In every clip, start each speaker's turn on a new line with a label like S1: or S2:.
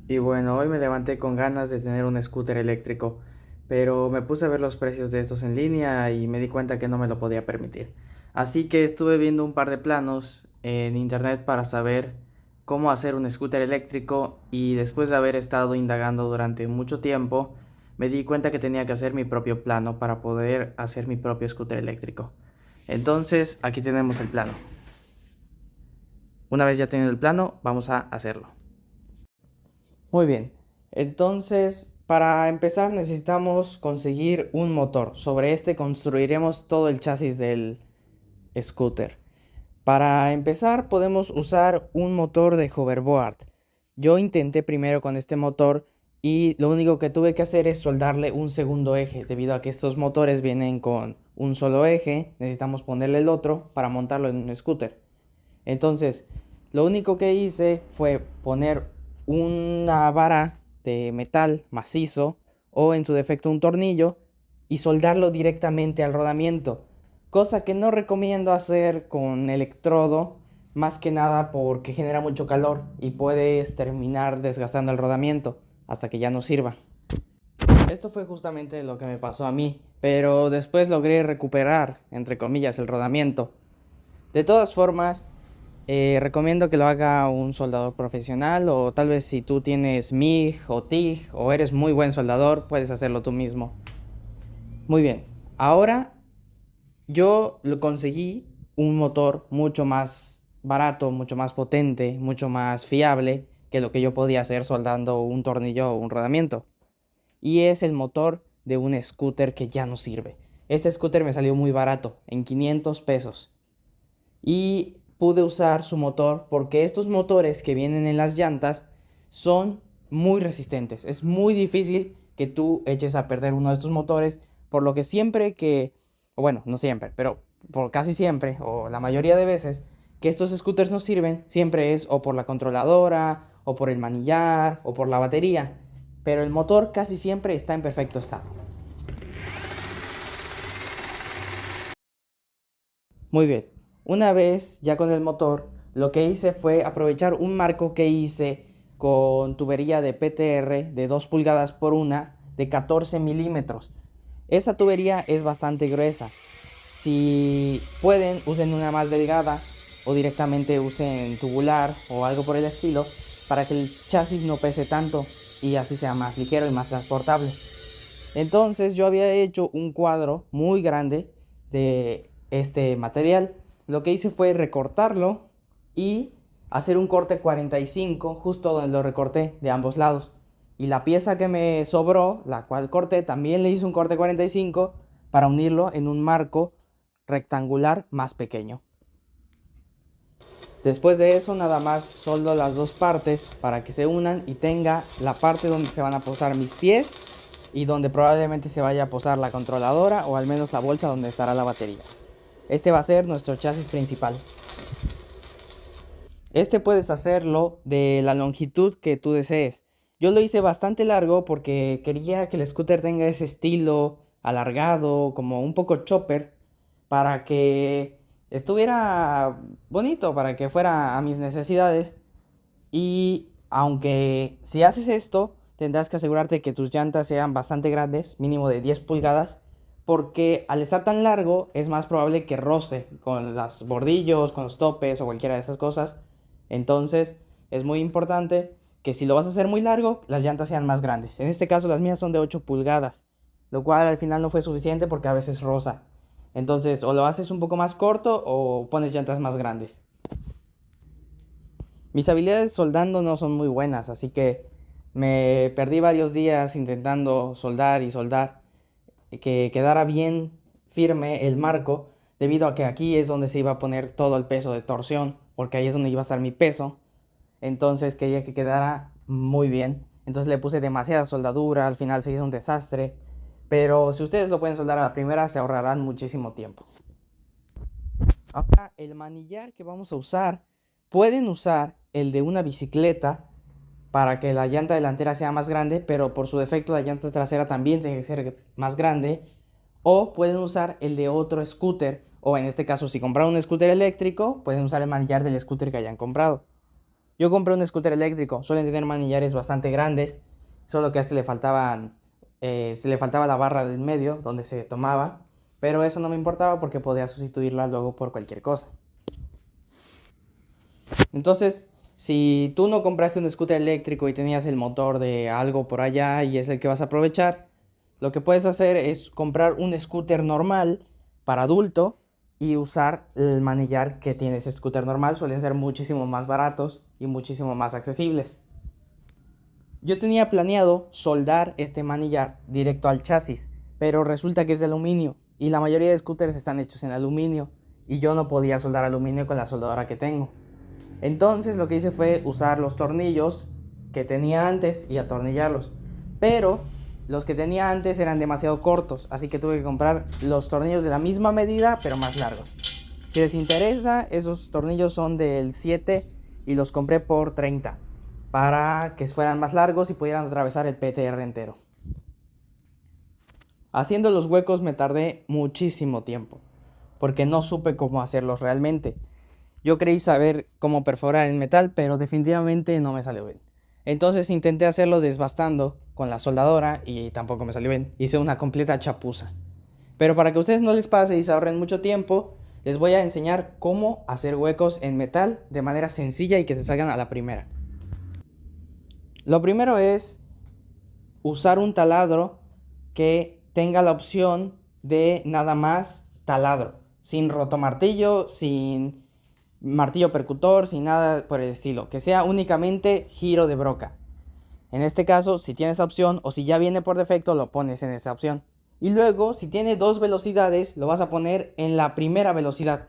S1: Y bueno, hoy me levanté con ganas de tener un scooter eléctrico, pero me puse a ver los precios de estos en línea y me di cuenta que no me lo podía permitir. Así que estuve viendo un par de planos en internet para saber cómo hacer un scooter eléctrico y después de haber estado indagando durante mucho tiempo, me di cuenta que tenía que hacer mi propio plano para poder hacer mi propio scooter eléctrico. Entonces, aquí tenemos el plano. Una vez ya tenido el plano, vamos a hacerlo. Muy bien, entonces para empezar necesitamos conseguir un motor. Sobre este construiremos todo el chasis del scooter. Para empezar podemos usar un motor de hoverboard. Yo intenté primero con este motor y lo único que tuve que hacer es soldarle un segundo eje. Debido a que estos motores vienen con un solo eje, necesitamos ponerle el otro para montarlo en un scooter. Entonces, lo único que hice fue poner una vara de metal macizo o en su defecto un tornillo y soldarlo directamente al rodamiento, cosa que no recomiendo hacer con electrodo, más que nada porque genera mucho calor y puedes terminar desgastando el rodamiento hasta que ya no sirva. Esto fue justamente lo que me pasó a mí, pero después logré recuperar, entre comillas, el rodamiento. De todas formas, recomiendo que lo haga un soldador profesional o tal vez si tú tienes MIG o TIG o eres muy buen soldador, puedes hacerlo tú mismo. Muy bien, ahora yo lo conseguí un motor mucho más barato, mucho más potente, mucho más fiable que lo que yo podía hacer soldando un tornillo o un rodamiento. Y es el motor de un scooter que ya no sirve. Este scooter me salió muy barato, en 500 pesos. Y pude usar su motor porque estos motores que vienen en las llantas son muy resistentes. Es muy difícil que tú eches a perder uno de estos motores, por lo que siempre que, o bueno, no siempre, pero por casi siempre, o la mayoría de veces, que estos scooters no sirven, siempre es o por la controladora, o por el manillar, o por la batería, pero el motor casi siempre está en perfecto estado. Muy bien, una vez ya con el motor, lo que hice fue aprovechar un marco que hice con tubería de PTR de 2 pulgadas por una de 14 milímetros. Esa tubería es bastante gruesa. Si pueden, usen una más delgada o directamente usen tubular o algo por el estilo para que el chasis no pese tanto y así sea más ligero y más transportable. Entonces yo había hecho un cuadro muy grande de este material. Lo que hice fue recortarlo y hacer un corte 45 justo donde lo recorté de ambos lados. Y la pieza que me sobró, la cual corté, también le hice un corte 45 para unirlo en un marco rectangular más pequeño. Después de eso nada más soldo las dos partes para que se unan y tenga la parte donde se van a posar mis pies y donde probablemente se vaya a posar la controladora o al menos la bolsa donde estará la batería. Este va a ser nuestro chasis principal. Este puedes hacerlo de la longitud que tú desees. Yo lo hice bastante largo porque quería que el scooter tenga ese estilo alargado, como un poco chopper, para que estuviera bonito, para que fuera a mis necesidades. Y aunque si haces esto, tendrás que asegurarte que tus llantas sean bastante grandes, mínimo de 10 pulgadas, porque al estar tan largo es más probable que roce con los bordillos, con los topes o cualquiera de esas cosas. Entonces es muy importante que si lo vas a hacer muy largo, las llantas sean más grandes. En este caso las mías son de 8 pulgadas, lo cual al final no fue suficiente porque a veces roza. Entonces o lo haces un poco más corto o pones llantas más grandes. Mis habilidades soldando no son muy buenas, así que me perdí varios días intentando soldar y soldar, que quedara bien firme el marco, debido a que aquí es donde se iba a poner todo el peso de torsión, porque ahí es donde iba a estar mi peso. Entonces quería que quedara muy bien. Entonces le puse demasiada soldadura, al final se hizo un desastre. Pero si ustedes lo pueden soldar a la primera, se ahorrarán muchísimo tiempo. Ahora, el manillar que vamos a usar, pueden usar el de una bicicleta para que la llanta delantera sea más grande, pero por su defecto la llanta trasera también tiene que ser más grande. O pueden usar el de otro scooter, o en este caso si compraron un scooter eléctrico, pueden usar el manillar del scooter que hayan comprado. Yo compré un scooter eléctrico, suelen tener manillares bastante grandes, solo que a este se le faltaba la barra del medio donde se tomaba, pero eso no me importaba porque podía sustituirla luego por cualquier cosa. Entonces, si tú no compraste un scooter eléctrico y tenías el motor de algo por allá y es el que vas a aprovechar, lo que puedes hacer es comprar un scooter normal para adulto y usar el manillar que tiene ese scooter normal. Suelen ser muchísimo más baratos y muchísimo más accesibles. Yo tenía planeado soldar este manillar directo al chasis, pero resulta que es de aluminio y la mayoría de scooters están hechos en aluminio y yo no podía soldar aluminio con la soldadora que tengo. Entonces lo que hice fue usar los tornillos que tenía antes y atornillarlos. Pero los que tenía antes eran demasiado cortos, así que tuve que comprar los tornillos de la misma medida, pero más largos. Si les interesa, esos tornillos son del 7 y los compré por 30 para que fueran más largos y pudieran atravesar el PTR entero. Haciendo los huecos me tardé muchísimo tiempo, porque no supe cómo hacerlos realmente. Yo creí saber cómo perforar el metal, pero definitivamente no me salió bien. Entonces intenté hacerlo desbastando con la soldadora y tampoco me salió bien. Hice una completa chapuza. Pero para que a ustedes no les pase y se ahorren mucho tiempo, les voy a enseñar cómo hacer huecos en metal de manera sencilla y que te salgan a la primera. Lo primero es usar un taladro que tenga la opción de nada más taladro, sin rotomartillo, sin martillo percutor, sin nada por el estilo, que sea únicamente giro de broca. En este caso, si tienes esa opción o si ya viene por defecto, lo pones en esa opción. Y luego, si tiene dos velocidades, lo vas a poner en la primera velocidad.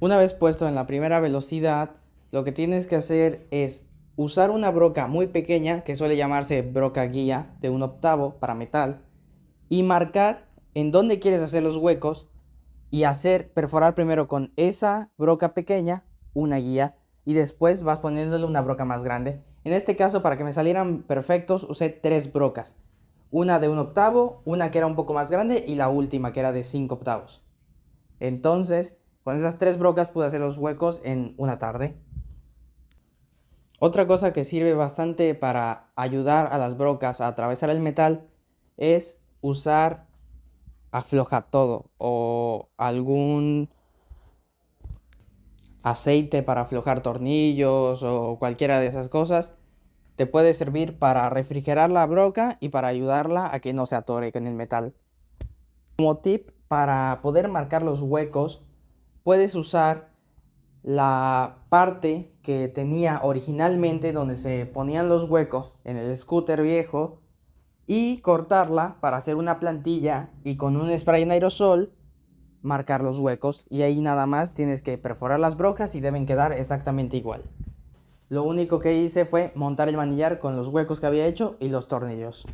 S1: Una vez puesto en la primera velocidad, lo que tienes que hacer es usar una broca muy pequeña, que suele llamarse broca guía de 1/8 para metal, y marcar en dónde quieres hacer los huecos y perforar primero con esa broca pequeña una guía y después vas poniéndole una broca más grande. En este caso, para que me salieran perfectos, usé 3 brocas. Una de 1/8, una que era un poco más grande y la última que era de 5/8. Entonces, con esas 3 brocas pude hacer los huecos en una tarde. Otra cosa que sirve bastante para ayudar a las brocas a atravesar el metal es usar afloja todo o algún aceite para aflojar tornillos o cualquiera de esas cosas. Te puede servir para refrigerar la broca y para ayudarla a que no se atore con el metal. Como tip, para poder marcar los huecos, puedes usar la parte que tenía originalmente donde se ponían los huecos en el scooter viejo y cortarla para hacer una plantilla y con un spray en aerosol marcar los huecos y ahí nada más tienes que perforar las brocas y deben quedar exactamente igual. Lo único que hice fue montar el manillar con los huecos que había hecho y los tornillos.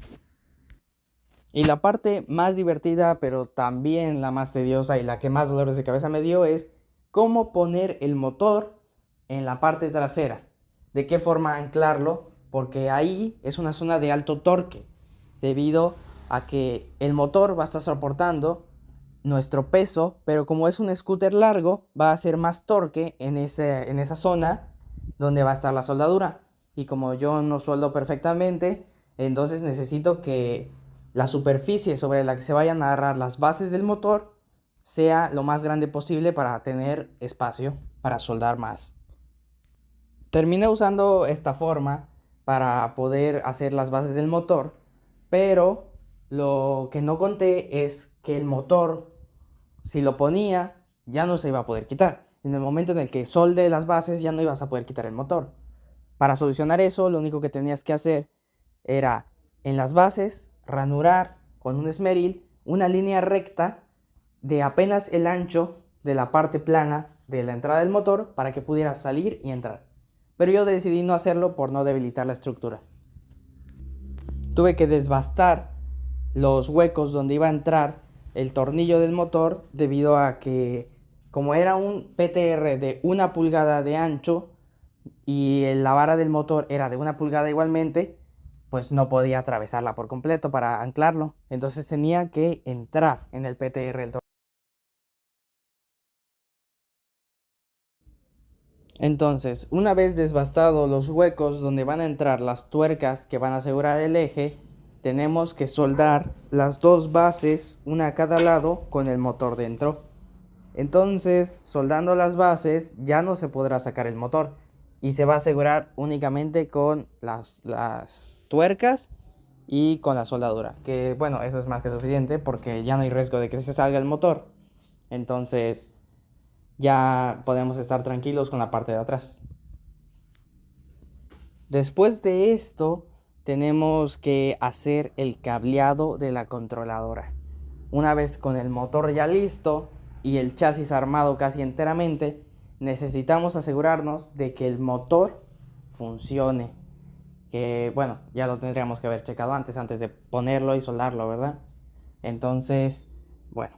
S1: Y la parte más divertida, pero también la más tediosa y la que más dolores de cabeza me dio es cómo poner el motor en la parte trasera. De qué forma anclarlo, porque ahí es una zona de alto torque, debido a que el motor va a estar soportando nuestro peso, pero como es un scooter largo, va a hacer más torque en esa zona donde va a estar la soldadura. Y como yo no sueldo perfectamente, entonces necesito que la superficie sobre la que se vayan a agarrar las bases del motor sea lo más grande posible para tener espacio para soldar más. Terminé usando esta forma para poder hacer las bases del motor, pero lo que no conté es que el motor, si lo ponía, ya no se iba a poder quitar. En el momento en el que solde las bases, ya no ibas a poder quitar el motor. Para solucionar eso, lo único que tenías que hacer era en las bases ranurar con un esmeril una línea recta de apenas el ancho de la parte plana de la entrada del motor para que pudiera salir y entrar. Pero yo decidí no hacerlo por no debilitar la estructura. Tuve que desbastar los huecos donde iba a entrar el tornillo del motor debido a que como era un PTR de 1 pulgada de ancho y la vara del motor era de 1 pulgada igualmente, pues no podía atravesarla por completo para anclarlo. Entonces tenía que entrar en el PTR. Entonces, una vez desbastados los huecos donde van a entrar las tuercas que van a asegurar el eje, tenemos que soldar las dos bases, una a cada lado, con el motor dentro. Entonces, soldando las bases, ya no se podrá sacar el motor y se va a asegurar únicamente con las tuercas y con la soldadura. Que bueno, eso es más que suficiente porque ya no hay riesgo de que se salga el motor. Entonces, ya podemos estar tranquilos con la parte de atrás. Después de esto, tenemos que hacer el cableado de la controladora. Una vez con el motor ya listo y el chasis armado casi enteramente, necesitamos asegurarnos de que el motor funcione. Que bueno, ya lo tendríamos que haber checado antes de ponerlo y soldarlo, ¿verdad? Entonces, bueno,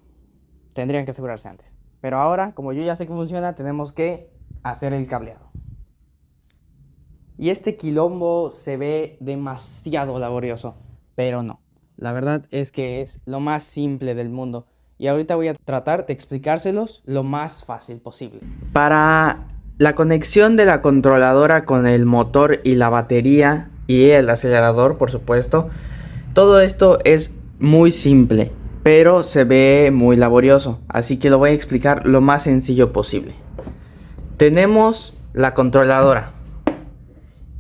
S1: tendrían que asegurarse antes. Pero ahora, como yo ya sé que funciona, tenemos que hacer el cableado. Y este quilombo se ve demasiado laborioso, pero no. La verdad es que es lo más simple del mundo. Y ahorita voy a tratar de explicárselos lo más fácil posible. Para la conexión de la controladora con el motor y la batería y el acelerador, por supuesto, todo esto es muy simple, pero se ve muy laborioso. Así que lo voy a explicar lo más sencillo posible. Tenemos la controladora.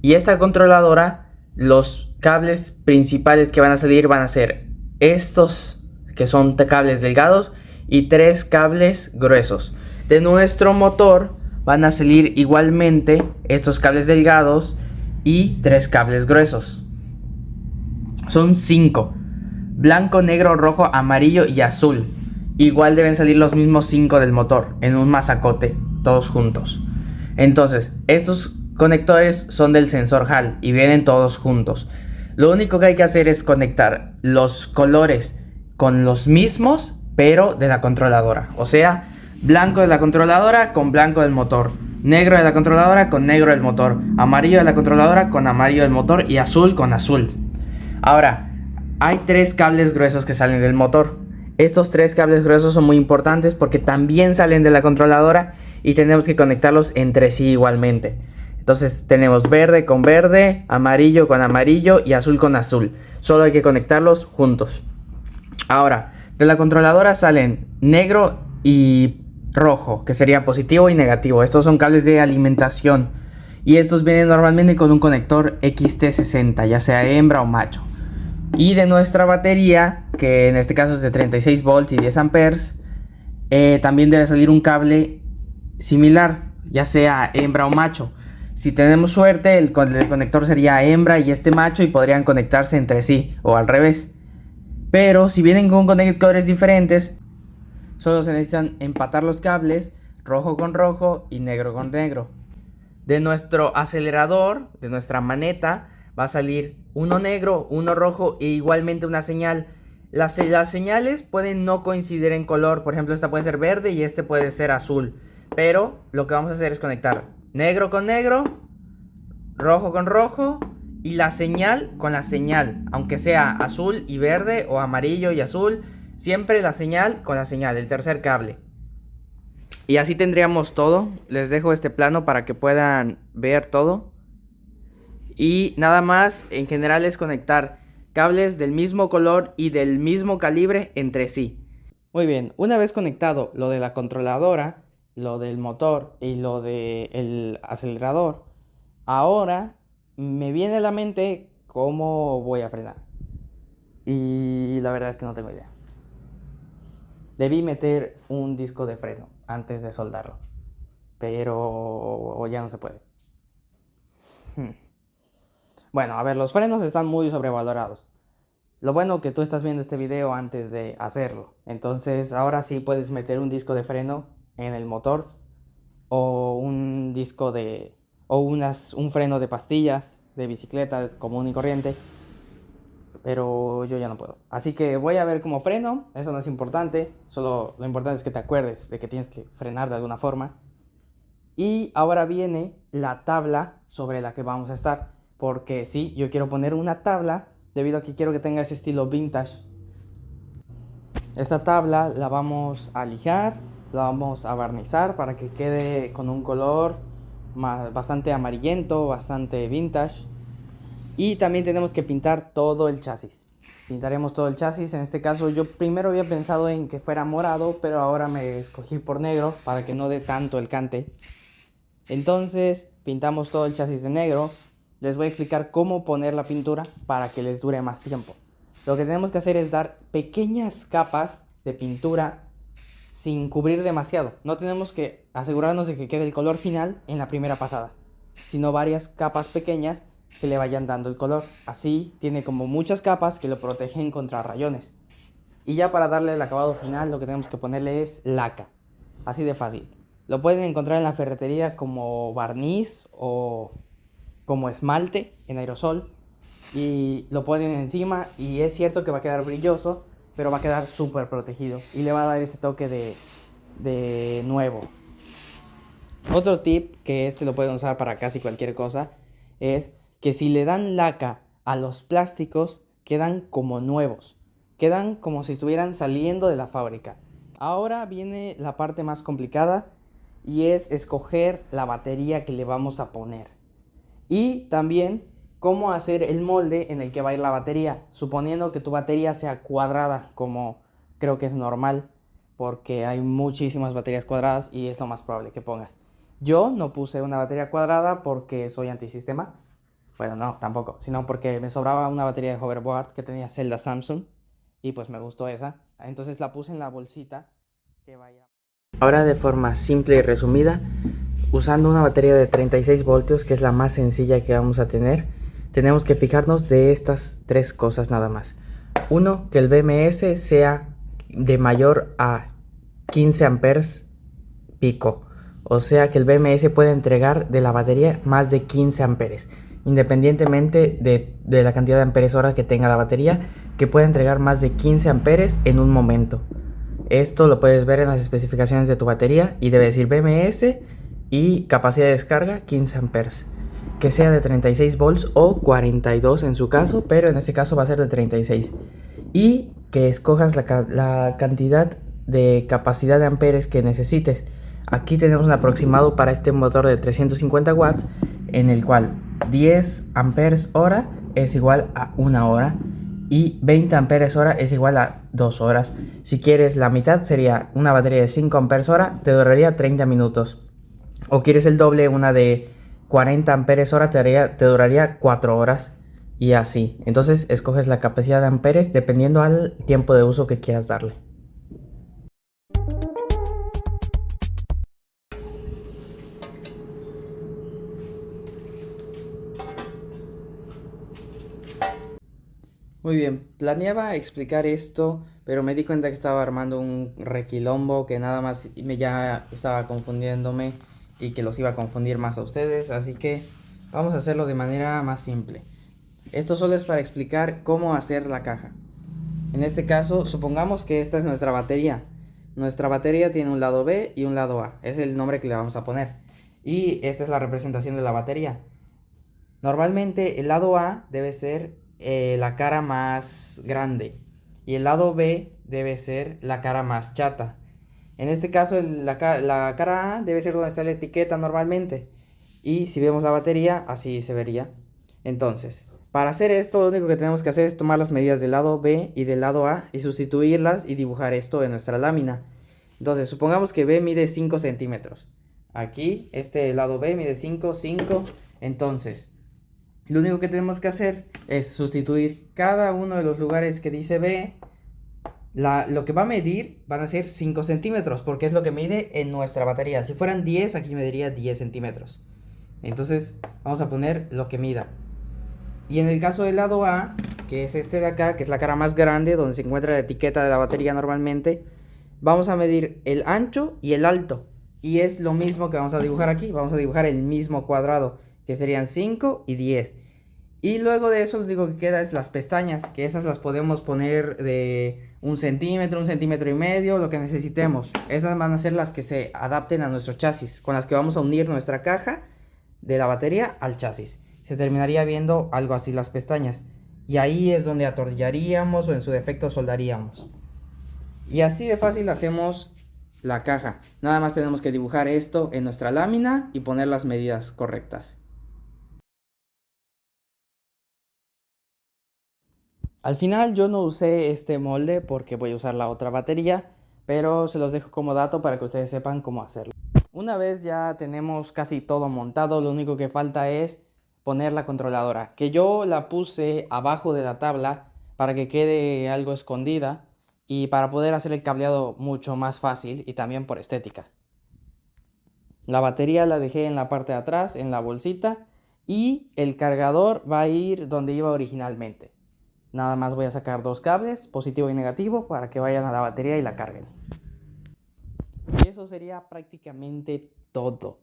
S1: Y esta controladora, los cables principales que van a salir van a ser estos, que son cables delgados, y 3 cables gruesos. De nuestro motor van a salir igualmente estos cables delgados y 3 cables gruesos. Son 5. Blanco, negro, rojo, amarillo y azul. Igual deben salir los mismos 5 del motor, en un masacote, todos juntos. Entonces, estos conectores son del sensor Hall y vienen todos juntos. Lo único que hay que hacer es conectar los colores con los mismos, pero de la controladora. O sea, blanco de la controladora con blanco del motor, negro de la controladora con negro del motor, amarillo de la controladora con amarillo del motor y azul con azul. Ahora, hay 3 cables gruesos que salen del motor. Estos 3 cables gruesos son muy importantes porque también salen de la controladora y tenemos que conectarlos entre sí igualmente. Entonces tenemos verde con verde, amarillo con amarillo y azul con azul. Solo hay que conectarlos juntos. Ahora, de la controladora salen negro y rojo, que sería positivo y negativo. Estos son cables de alimentación. Y estos vienen normalmente con un conector XT60, ya sea hembra o macho. Y de nuestra batería, que en este caso es de 36 volts y 10 amperes, también debe salir un cable similar, ya sea hembra o macho. Si tenemos suerte, el conector sería hembra y este macho y podrían conectarse entre sí o al revés. Pero si vienen con conectores diferentes, solo se necesitan empatar los cables, rojo con rojo y negro con negro. De nuestro acelerador, de nuestra maneta, va a salir uno negro, uno rojo e igualmente una señal. Las señales pueden no coincidir en color, por ejemplo esta puede ser verde y este puede ser azul. Pero lo que vamos a hacer es conectar negro con negro, rojo con rojo y la señal con la señal. Aunque sea azul y verde o amarillo y azul, siempre la señal con la señal, el tercer cable. Y así tendríamos todo. Les dejo este plano para que puedan ver todo. Y nada más, en general es conectar cables del mismo color y del mismo calibre entre sí. Muy bien, una vez conectado lo de la controladora, lo del motor y lo del acelerador, ahora me viene a la mente cómo voy a frenar. Y la verdad es que no tengo idea. Debí meter un disco de freno antes de soldarlo, pero ya no se puede. Bueno, a ver, los frenos están muy sobrevalorados. Lo bueno que tú estás viendo este video antes de hacerlo. Entonces ahora sí puedes meter un disco de freno en el motor o un disco de... o un freno de pastillas de bicicleta común y corriente. Pero yo ya no puedo. Así que voy a ver cómo freno. Eso no es importante. Solo lo importante es que te acuerdes de que tienes que frenar de alguna forma. Y ahora viene la tabla sobre la que vamos a estar. Porque sí, yo quiero poner una tabla debido a que quiero que tenga ese estilo vintage. Esta tabla la vamos a lijar, la vamos a barnizar para que quede con un color bastante amarillento, bastante vintage. Y también tenemos que pintar todo el chasis. Pintaremos todo el chasis. En este caso yo primero había pensado en que fuera morado, pero ahora me escogí por negro para que no dé tanto el cante. Entonces pintamos todo el chasis de negro. Les voy a explicar cómo poner la pintura para que les dure más tiempo. Lo que tenemos que hacer es dar pequeñas capas de pintura sin cubrir demasiado. No tenemos que asegurarnos de que quede el color final en la primera pasada, sino varias capas pequeñas que le vayan dando el color. Así tiene como muchas capas que lo protegen contra rayones. Y ya para darle el acabado final lo que tenemos que ponerle es laca. Así de fácil. Lo pueden encontrar en la ferretería como barniz o como esmalte en aerosol. Y lo ponen encima y es cierto que va a quedar brilloso, pero va a quedar súper protegido y le va a dar ese toque de nuevo. Otro tip, que este lo pueden usar para casi cualquier cosa, es que si le dan laca a los plásticos, quedan como nuevos. Quedan como si estuvieran saliendo de la fábrica. Ahora viene la parte más complicada y es escoger la batería que le vamos a poner. Y también cómo hacer el molde en el que va a ir la batería, suponiendo que tu batería sea cuadrada, como creo que es normal, porque hay muchísimas baterías cuadradas y es lo más probable que pongas. Yo no puse una batería cuadrada porque soy antisistema. Bueno, no, tampoco, sino porque me sobraba una batería de hoverboard que tenía celda Samsung y pues me gustó esa. Entonces la puse en la bolsita que va a ir. Ahora de forma simple y resumida, usando una batería de 36 voltios, que es la más sencilla que vamos a tener, tenemos que fijarnos de estas tres cosas nada más. Uno, que el BMS sea de mayor a 15 amperes pico. O sea que el BMS puede entregar de la batería más de 15 amperes. Independientemente de la cantidad de amperes hora que tenga la batería, que puede entregar más de 15 amperes en un momento. Esto lo puedes ver en las especificaciones de tu batería y debe decir BMS y capacidad de descarga 15 amperes. Que sea de 36 volts o 42 en su caso, pero en este caso va a ser de 36. Y que escojas la cantidad de capacidad de amperes que necesites. Aquí tenemos un aproximado para este motor de 350 watts, en el cual 10 amperes hora es igual a 1 hora y 20 amperes hora es igual a 2 horas. Si quieres la mitad, sería una batería de 5 amperes hora, te duraría 30 minutos. O quieres el doble, una de 40 amperes hora te duraría 4 horas y así. Entonces escoges la capacidad de amperes dependiendo al tiempo de uso que quieras darle. Muy bien, planeaba explicar esto, pero me di cuenta que estaba armando un requilombo que nada más ya estaba confundiéndome y que los iba a confundir más a ustedes, así que vamos a hacerlo de manera más simple. Esto solo es para explicar cómo hacer la caja. En este caso, supongamos que esta es nuestra batería. Nuestra batería tiene un lado B y un lado A, es el nombre que le vamos a poner. Y esta es la representación de la batería. Normalmente el lado A debe ser la cara más grande y el lado B debe ser la cara más chata. En este caso la cara A debe ser donde está la etiqueta normalmente y si vemos la batería así se vería. Entonces, para hacer esto lo único que tenemos que hacer es tomar las medidas del lado B y del lado A y sustituirlas y dibujar esto en nuestra lámina. Entonces, supongamos que B mide 5 centímetros. Aquí, este lado B mide 5. Entonces, lo único que tenemos que hacer es sustituir cada uno de los lugares que dice B. Lo que va a medir van a ser 5 centímetros, porque es lo que mide en nuestra batería. Si fueran 10, aquí mediría 10 centímetros. Entonces, vamos a poner lo que mida. Y en el caso del lado A, que es este de acá, que es la cara más grande, donde se encuentra la etiqueta de la batería normalmente, vamos a medir el ancho y el alto. Y es lo mismo que vamos a dibujar aquí. Vamos a dibujar el mismo cuadrado, que serían 5 y 10. Y luego de eso lo único que queda es las pestañas, que esas las podemos poner de 1 centímetro, 1,5 centímetros, lo que necesitemos. Esas van a ser las que se adapten a nuestro chasis, con las que vamos a unir nuestra caja de la batería al chasis. Se terminaría viendo algo así las pestañas. Y ahí es donde atornillaríamos o en su defecto soldaríamos. Y así de fácil hacemos la caja. Nada más tenemos que dibujar esto en nuestra lámina y poner las medidas correctas. Al final yo no usé este molde porque voy a usar la otra batería, pero se los dejo como dato para que ustedes sepan cómo hacerlo. Una vez ya tenemos casi todo montado, lo único que falta es poner la controladora, que yo la puse abajo de la tabla para que quede algo escondida y para poder hacer el cableado mucho más fácil y también por estética. La batería la dejé en la parte de atrás, en la bolsita, y el cargador va a ir donde iba originalmente. Nada más voy a sacar dos cables, positivo y negativo, para que vayan a la batería y la carguen. Y eso sería prácticamente todo.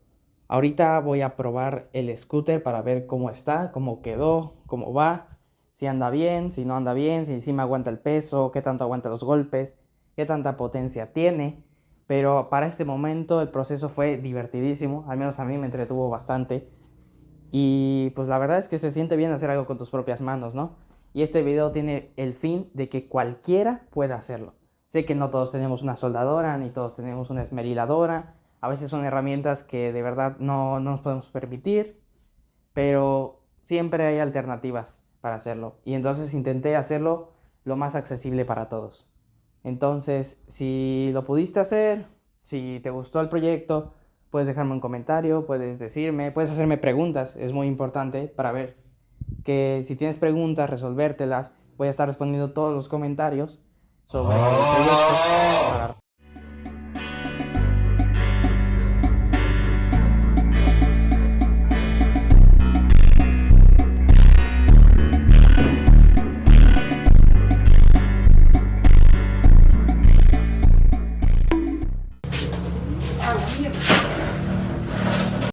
S1: Ahorita voy a probar el scooter para ver cómo está, cómo quedó, cómo va, si anda bien, si no anda bien, si encima aguanta el peso, qué tanto aguanta los golpes, qué tanta potencia tiene. Pero para este momento el proceso fue divertidísimo, al menos a mí me entretuvo bastante. Y pues la verdad es que se siente bien hacer algo con tus propias manos, ¿no? Y este video tiene el fin de que cualquiera pueda hacerlo. Sé que no todos tenemos una soldadora, ni todos tenemos una esmeriladora. A veces son herramientas que de verdad no nos podemos permitir, pero siempre hay alternativas para hacerlo. Y entonces intenté hacerlo lo más accesible para todos. Entonces, si lo pudiste hacer, si te gustó el proyecto, puedes dejarme un comentario, puedes decirme, puedes hacerme preguntas, es muy importante para ver que si tienes preguntas, resolvértelas. Voy a estar respondiendo todos los comentarios sobre el proyecto para